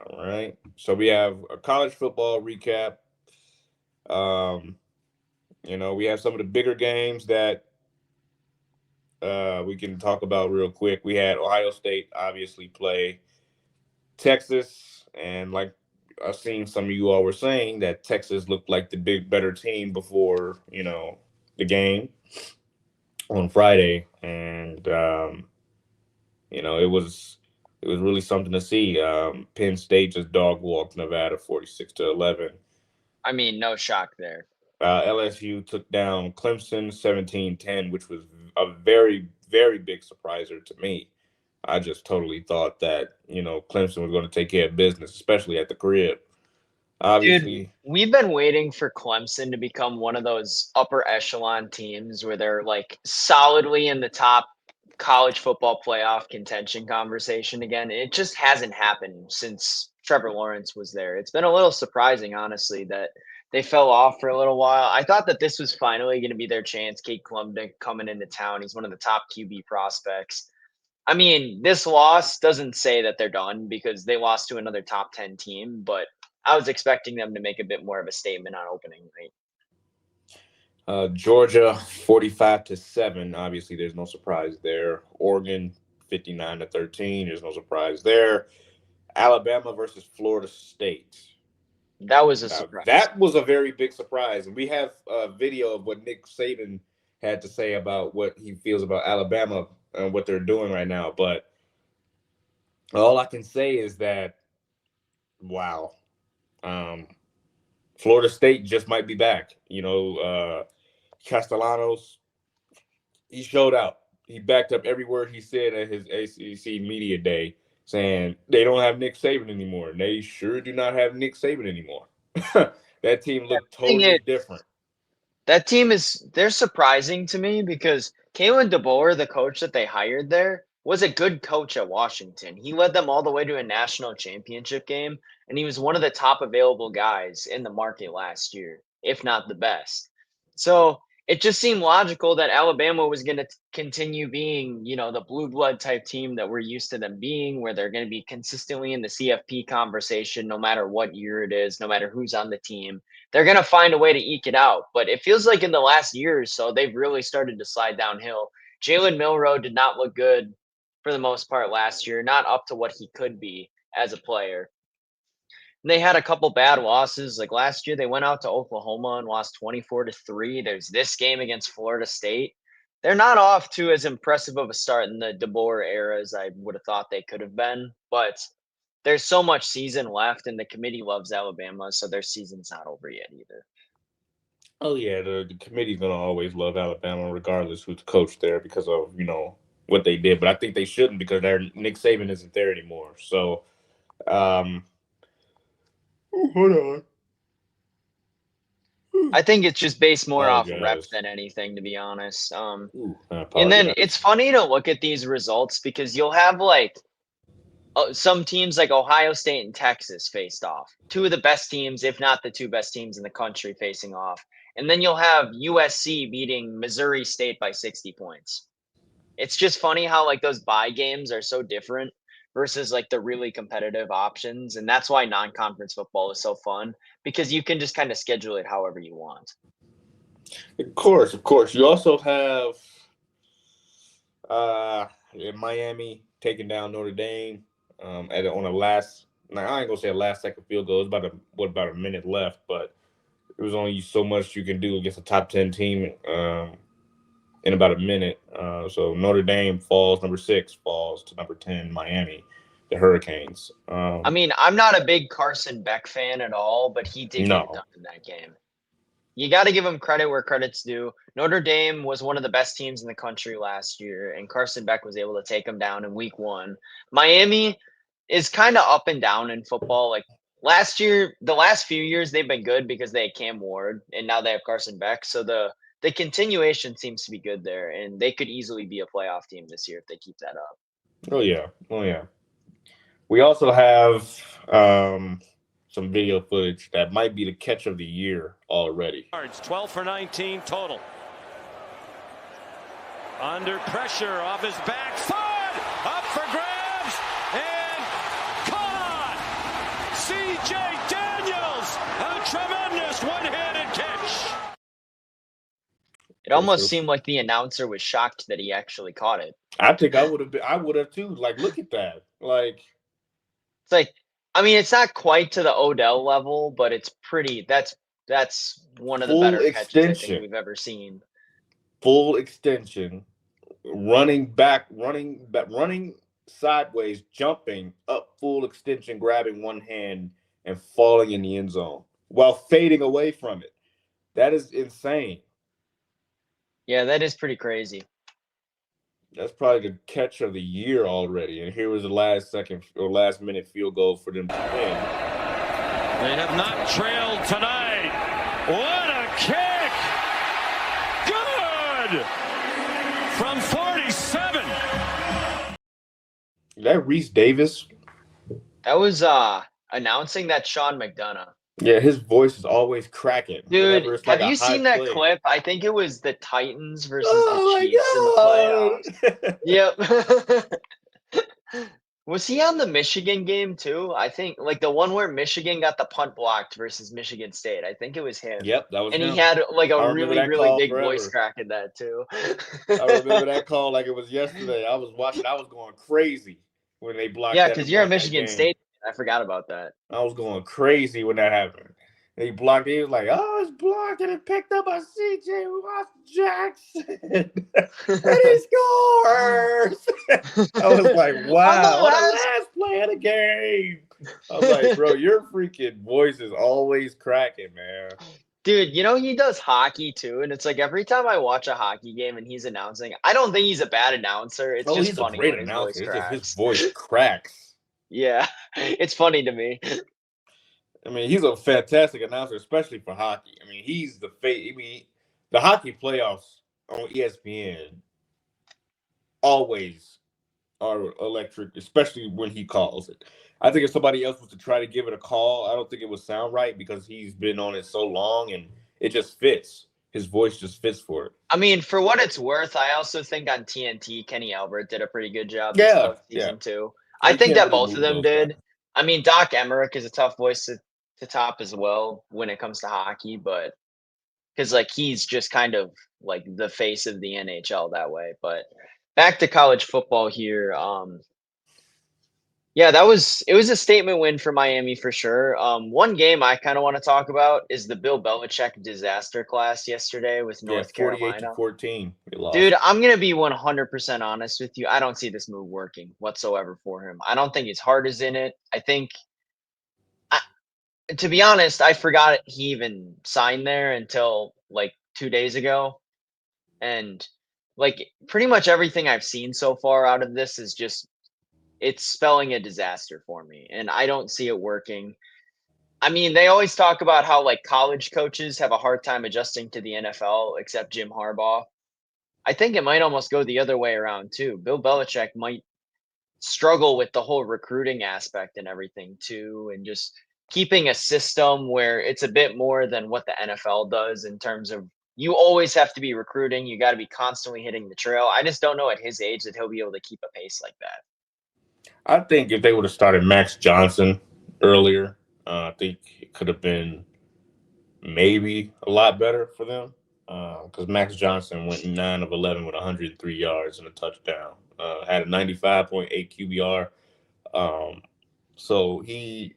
All right. So we have a college football recap. Um, we have some of the bigger games that we can talk about real quick. We had Ohio State obviously play Texas, and like I've seen some of you all were saying that Texas looked like the big better team before the game on Friday, and it was really something to see. Penn State just dog walked Nevada 46-11. I mean, no shock there. LSU took down Clemson 17-10, which was a very, very big surpriser to me. I just totally thought that, Clemson was going to take care of business, especially at the crib. Dude, Obviously, we've been waiting for Clemson to become one of those upper echelon teams where they're like solidly in the top college football playoff contention conversation again. It just hasn't happened since Trevor Lawrence was there. It's been a little surprising, honestly, that they fell off for a little while. I thought that this was finally going to be their chance. Kate Klubnik coming into town. He's one of the top QB prospects. I mean, this loss doesn't say that they're done because they lost to another top 10 team, but I was expecting them to make a bit more of a statement on opening night. Georgia 45-7. Obviously, there's no surprise there. Oregon 59-13. There's no surprise there. Alabama versus Florida State. That was a Now surprise. that was a very big surprise, and we have a video of what Nick Saban had to say about what he feels about Alabama and what they're doing right now. But all I can say is that wow, um, Florida State just might be back. Castellanos, he showed out. He backed up every word he said at his ACC media day, saying they don't have Nick Saban anymore. And they sure do not have Nick Saban anymore. That team looked Thing totally is, different. that team they're surprising to me because Kalen DeBoer, the coach that they hired there, was a good coach at Washington. He led them all the way to a national championship game, and he was one of the top available guys in the market last year, if not the best. So it just seemed logical that Alabama was going to continue being, the blue blood type team that we're used to them being, where they're going to be consistently in the CFP conversation, no matter what year it is, no matter who's on the team. They're going to find a way to eke it out. But it feels like in the last year or so, they've really started to slide downhill. Jalen Milroe did not look good for the most part last year, not up to what he could be as a player. And they had a couple bad losses. Like last year, they went out to Oklahoma and lost 24-3. There's this game against Florida State. They're not off to as impressive of a start in the DeBoer era as I would have thought they could have been. But there's so much season left, and the committee loves Alabama, so their season's not over yet either. Oh yeah, the committee's gonna always love Alabama, regardless who's the coach there, because of what they did. But I think they shouldn't because their Nick Saban isn't there anymore. So, um, ooh, hold on. I think it's just based more off rep Apologize. than anything, to be honest. I And then it's apologize. funny to look at these results because you'll have like some teams like Ohio State and Texas faced off. Two of the best teams, if not the two best teams in the country, facing off. And then you'll have USC beating Missouri State by 60 points. It's just funny how like those bye games are so different versus like the really competitive options. And that's why non-conference football is so fun because you can just kind of schedule it however you want. Of course, of course. You also have uh in Miami taking down Notre Dame on a last. Now I ain't gonna say a last second field goal. It's about a minute left, but it was only so much you can do against a top 10 team in about a minute. So Notre Dame falls, number 6 falls to number 10, Miami, the Hurricanes. I mean, I'm not a big Carson Beck fan at all, but he did get it No, done in that game. You got to give him credit where credit's due. Notre Dame was one of the best teams in the country last year, and Carson Beck was able to take them down in week one. Miami is kind of up and down in football. Like last year, the last few years, they've been good because they had Cam Ward, and now they have Carson Beck. So the continuation seems to be good there, and they could easily be a playoff team this year if they keep that up. oh yeah, oh yeah. We also have some video footage that might be the catch of the year already. 12 for 19 total. Under pressure off his backside, up for grabs, and caught! A.J. Daniels, a tremendous one-handed catch. It almost seemed like the announcer was shocked that he actually caught it. I think I would have been. I would have too. Like, look at that. Like, it's like, I mean, it's not quite to the Odell level, but it's pretty. That's one of the better catches I think we've ever seen. Full extension, running sideways, jumping up, full extension, grabbing one hand and falling in the end zone while fading away from it. That is insane. Yeah, that is pretty crazy. That's probably the catch of the year already. And here was the last minute field goal for them to win. They have not trailed tonight. What a kick! Good! From 47. Is that Reese Davis? That was announcing that Sean McDonough. Yeah, his voice is always cracking. Dude, have you seen that clip? I think it was the Titans versus the Chiefs in the playoffs. Yep. Was he on the Michigan game too? I think like the one where Michigan got the punt blocked versus Michigan State. I think it was him. Yep, that was him. And he had like a really big voice crack in that too. I remember that call like it was yesterday. I was watching. I was going crazy when they blocked. Yeah, because you're a Michigan State. I forgot about that. I was going crazy when that happened. And he blocked it. He was like, "Oh, it's blocked and it picked up by C.J. Jackson, and he scores." I was like, "Wow, what the last play of the game!" I was like, "Bro, your freaking voice is always cracking, man." Dude, you know, he does hockey too, and it's like every time I watch a hockey game and he's announcing, I don't think he's a bad announcer. It's just funny when his voice cracks. His voice cracks. Yeah, it's funny to me. I mean, he's a fantastic announcer, especially for hockey. I mean, he's the face. I mean, the hockey playoffs on ESPN always are electric, especially when he calls it. I think if somebody else was to try to give it a call, I don't think it would sound right because he's been on it so long and it just fits. His voice just fits for it. I mean, for what it's worth, I also think on TNT, Kenny Albert did a pretty good job this postseason too. I think that both of them did. I mean, Doc Emmerich is a tough voice to top as well when it comes to hockey, but because like he's just kind of like the face of the NHL that way. But back to college football here. Yeah, it was a statement win for Miami for sure. One game I kind of want to talk about is the Bill Belichick disaster class yesterday with North Carolina. 48-14. Dude, I'm going to be 100% honest with you. I don't see this move working whatsoever for him. I don't think his heart is in it. I think, to be honest, I forgot he even signed there until like 2 days ago. And like pretty much everything I've seen so far out of this is just, it's spelling a disaster for me. And I don't see it working. I mean, they always talk about how like college coaches have a hard time adjusting to the NFL, except Jim Harbaugh. I think it might almost go the other way around too. Bill Belichick might struggle with the whole recruiting aspect and everything too, and just keeping a system where it's a bit more than what the NFL does in terms of you always have to be recruiting. You got to be constantly hitting the trail. I just don't know at his age that he'll be able to keep a pace like that. I think if they would have started Max Johnson earlier, I think it could have been maybe a lot better for them. Because Max Johnson went 9 of 11 with 103 yards and a touchdown. Had a 95.8 QBR. So he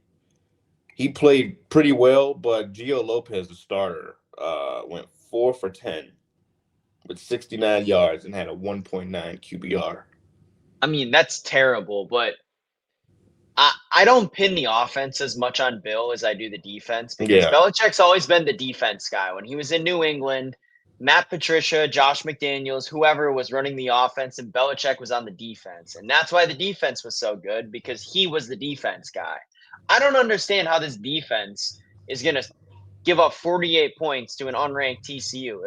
played pretty well, but Gio Lopez, the starter, went 4 for 10 with 69 yards and had a 1.9 QBR. I mean, that's terrible, but I don't pin the offense as much on Bill as I do the defense because Belichick's always been the defense guy. When he was in New England, Matt Patricia, Josh McDaniels, whoever was running the offense, and Belichick was on the defense. And that's why the defense was so good, because he was the defense guy. I don't understand how this defense is going to give up 48 points to an unranked TCU.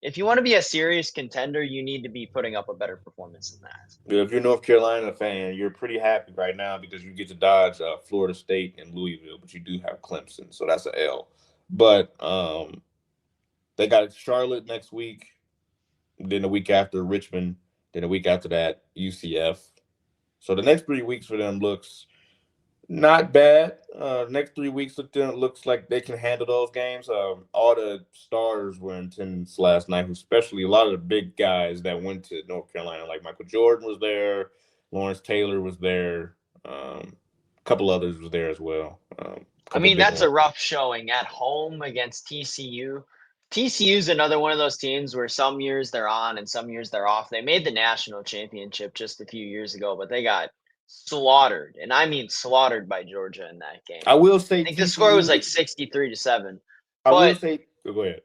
If you want to be a serious contender, you need to be putting up a better performance than that. If you're a North Carolina fan, you're pretty happy right now because you get to dodge Florida State and Louisville, but you do have Clemson, so that's an L. But they got Charlotte next week, then the week after Richmond, then the week after that UCF. So the next 3 weeks for them looks not bad. Next 3 weeks looks like they can handle those games. All the stars were in attendance last night, especially a lot of the big guys that went to North Carolina, like Michael Jordan was there, Lawrence Taylor was there, a couple others was there as well. A I couple mean, big that's a ones. rough showing at home against TCU. TCU's another one of those teams where some years they're on and some years they're off. They made the national championship just a few years ago, but they got slaughtered, and I mean slaughtered by Georgia in that game. I will say I think the score was TCU. like 63-7. I will But say. Go ahead.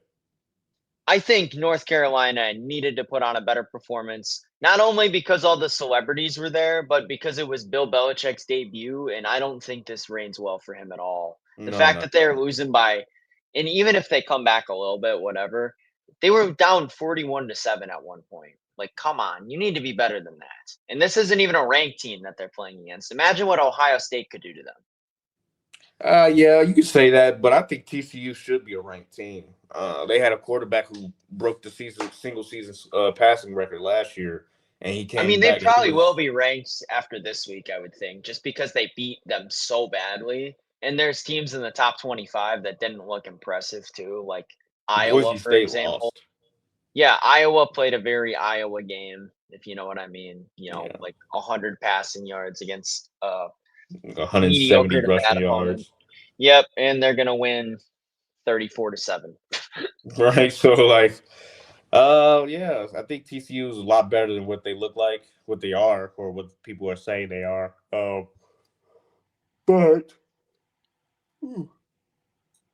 I think North Carolina needed to put on a better performance, not only because all the celebrities were there, but because it was Bill Belichick's debut, and I don't think this reigns well for him at all. The No, fact not that they're at all. losing by, and even if they come back a little bit, whatever, they were down 41-7 at one point. Like, come on, you need to be better than that. And this isn't even a ranked team that they're playing against. Imagine what Ohio State could do to them. Yeah, you could say that, but I think TCU should be a ranked team. They had a quarterback who broke the single season passing record last year, and he I came mean, they back and he probably will was be ranked after this week, I would think, just because they beat them so badly. And there's teams in the top 25 that didn't look impressive too, like Iowa, Boise for State example. lost. Yeah, Iowa played a very Iowa game, if you know what I mean. Yeah, Like 100 passing yards against a 170 mediocre to rushing bad opponent. yards. Yep, and they're gonna win 34-7. Right. So like, yeah, I think TCU is a lot better than what they look like, what they are, or what people are saying they are. But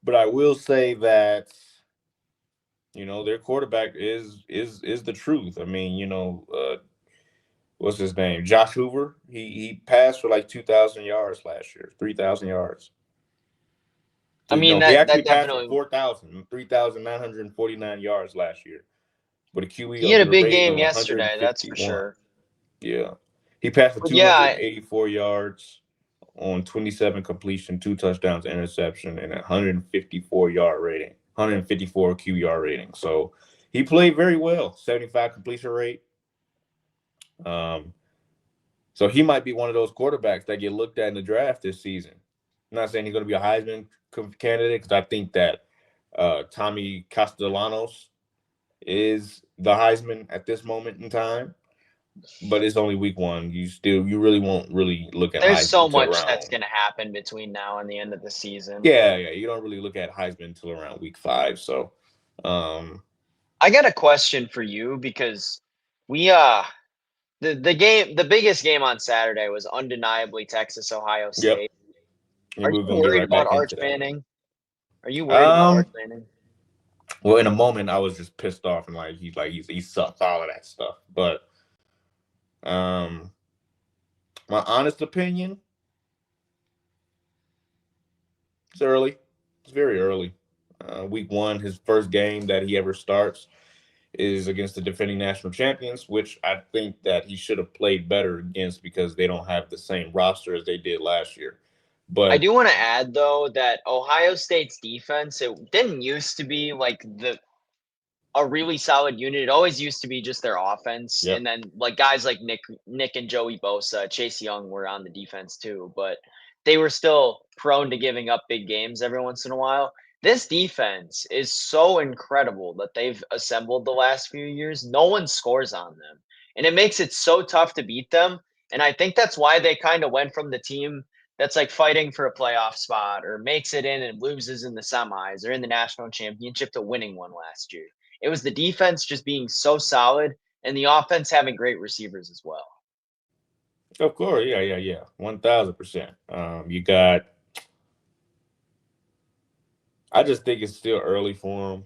but I will say that their quarterback is the truth. I mean, what's his name? Josh Hoover. He passed for like 2,000 yards last year, 3,000 yards. I mean, No, he that actually passed for definitely 3,949 yards last year with a he QE had with a a big rating game of yesterday, that's for 151. sure. Yeah. He passed for But yeah, 284 yards on 27 completion, 2 touchdowns, interception, and a 154-yard rating, 154 QER rating. So he played very well, 75 completion rate. Um, so he might be one of those quarterbacks that get looked at in the draft this season. I'm not saying he's going to be a Heisman candidate because I think that Tommy Castellanos is the Heisman at this moment in time. But it's only week one. You really won't really look at there's Heisman so until much that's around. going to happen between now and the end of the season. Yeah. You don't really look at Heisman until around week 5. So, um, I got a question for you because we the biggest game on Saturday was undeniably Texas Ohio yep. State. And Are we're you gonna get worried right about back Arch into that. Manning? Are you worried about Arch Um, Manning? well, in a moment, I was just pissed off and he sucked all of that stuff. But um, my honest opinion, it's early. It's very early. Week one, his first game that he ever starts is against the defending national champions, which I think that he should have played better against because they don't have the same roster as they did last year. I But do want to add though that Ohio State's defense, it didn't used to be like a really solid unit. It always used to be just their offense, yep, and then like guys like Nick and Joey Bosa, Chase Young were on the defense too, but they were still prone to giving up big games every once in a while. This defense is so incredible that they've assembled the last few years. No one scores on them, and it makes it so tough to beat them. And I think that's why they kind of went from the team that's like fighting for a playoff spot or makes it in and loses in the semis or in the national championship to winning one last year. It was the defense just being so solid and the offense having great receivers as well. of course, yeah, 1,000%. You got. I just think it's still early for him.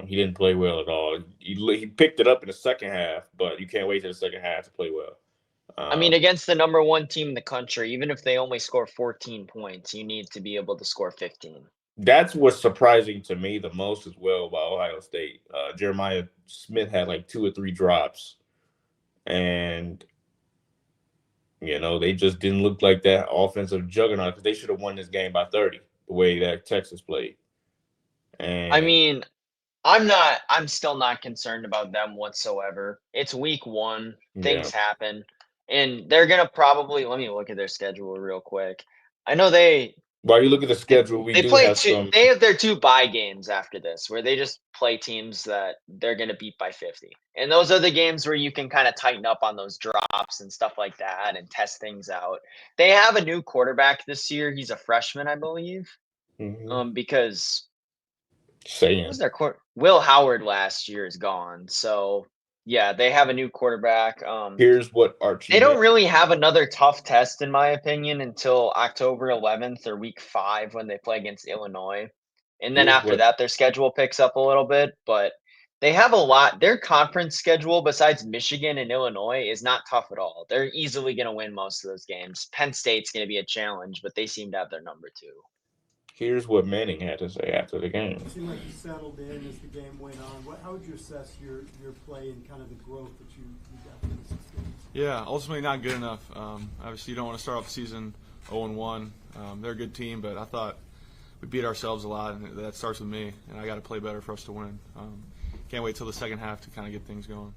He didn't play well at all. He picked it up in the second half, but you can't wait to the second half to play well. I mean, Um, against the number one team in the country, even if they only score 14 points, you need to be able to score 15. That's what's surprising to me the most as well about Ohio State. Jeremiah Smith had like 2 or 3 drops, and they just didn't look like that offensive juggernaut because they should have won this game by 30 the way that Texas played. I And mean, I'm still not concerned about them whatsoever. It's week one, yeah, things happen, and they're going to probably, let me look at their schedule real quick. I know While you look at the schedule, we They do play have two. some. They have their 2 bye games after this, where they just play teams that they're going to beat by 50. And those are the games where you can kind of tighten up on those drops and stuff like that, and test things out. They have a new quarterback this year. He's a freshman, I believe. Because what was Saying. their Will Howard last year is gone. So yeah, they have a new quarterback. Here's what Archie They don't meant. really have another tough test, in my opinion, until October 11th or week 5 when they play against Illinois. And then Here's after what. that, their schedule picks up a little bit. But they have a lot. Their conference schedule, besides Michigan and Illinois, is not tough at all. They're easily going to win most of those games. Penn State's going to be a challenge, but they seem to have their number too. Here's what Manning had to say after the game. It seemed like you settled in as the game went on. How would you assess your play and kind of the growth that you got from the 6 games? Yeah, ultimately not good enough. Obviously, you don't want to start off the season 0-1. They're a good team, but I thought we beat ourselves a lot, and that starts with me, and I got to play better for us to win. Can't wait till the second half to kind of get things going.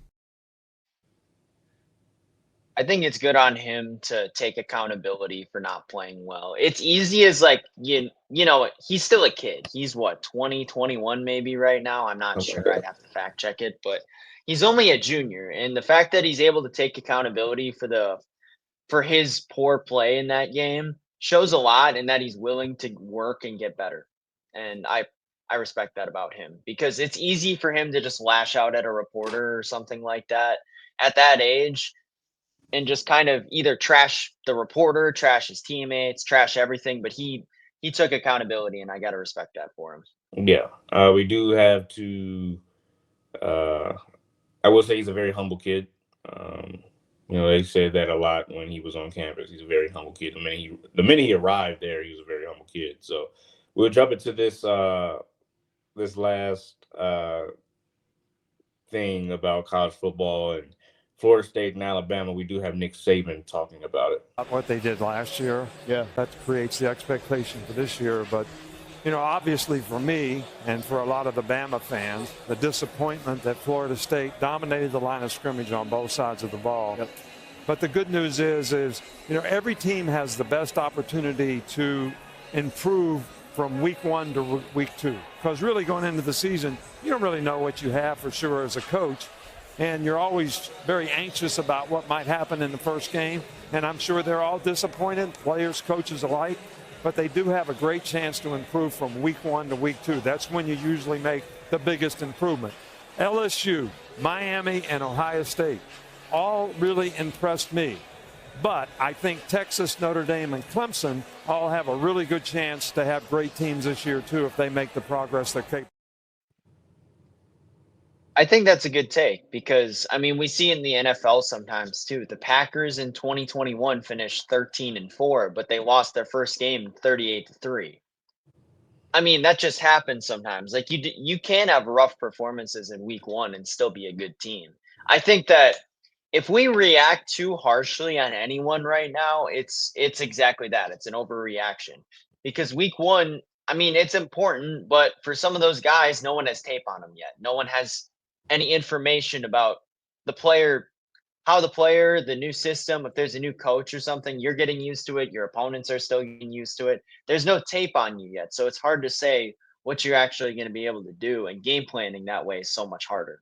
I think it's good on him to take accountability for not playing well. It's easy as like you know, he's still a kid. He's what, 20, 21 maybe right now. I'm not sure. I'd have to fact check it, but he's only a junior. And the fact that he's able to take accountability for his poor play in that game shows a lot, and that he's willing to work and get better. And I respect that about him, because it's easy for him to just lash out at a reporter or something like that at that age, and just kind of either trash the reporter, trash his teammates, trash everything. But he took accountability, and I got to respect that for him. Yeah, we do have to. I will say he's a very humble kid. They said that a lot when he was on campus. He's a very humble kid. The minute he arrived there, he was a very humble kid. So we'll jump into this last thing about college football and Florida State and Alabama. We do have Nick Saban talking about it. What they did last year, that creates the expectation for this year. But, obviously for me and for a lot of the Bama fans, the disappointment that Florida State dominated the line of scrimmage on both sides of the ball. Yep. But the good news is, every team has the best opportunity to improve from week 1 to week 2. Because really going into the season, you don't really know what you have for sure as a coach. And you're always very anxious about what might happen in the first game. And I'm sure they're all disappointed, players, coaches alike. But they do have a great chance to improve from week 1 to week 2. That's when you usually make the biggest improvement. LSU, Miami, and Ohio State all really impressed me. But I think Texas, Notre Dame, and Clemson all have a really good chance to have great teams this year, too, if they make the progress they're capable. I think that's a good take, because we see in the NFL sometimes too. The Packers in 2021 finished 13-4, but they lost their first game 38-3. That just happens sometimes. Like you can have rough performances in week 1 and still be a good team. I think that if we react too harshly on anyone right now, it's exactly that. It's an overreaction, because week 1, it's important, but for some of those guys, no one has tape on them yet. No one has any information about the player, how the player, the new system, if there's a new coach or something, you're getting used to it. Your opponents are still getting used to it. There's no tape on you yet. So it's hard to say what you're actually going to be able to do, and game planning that way is so much harder.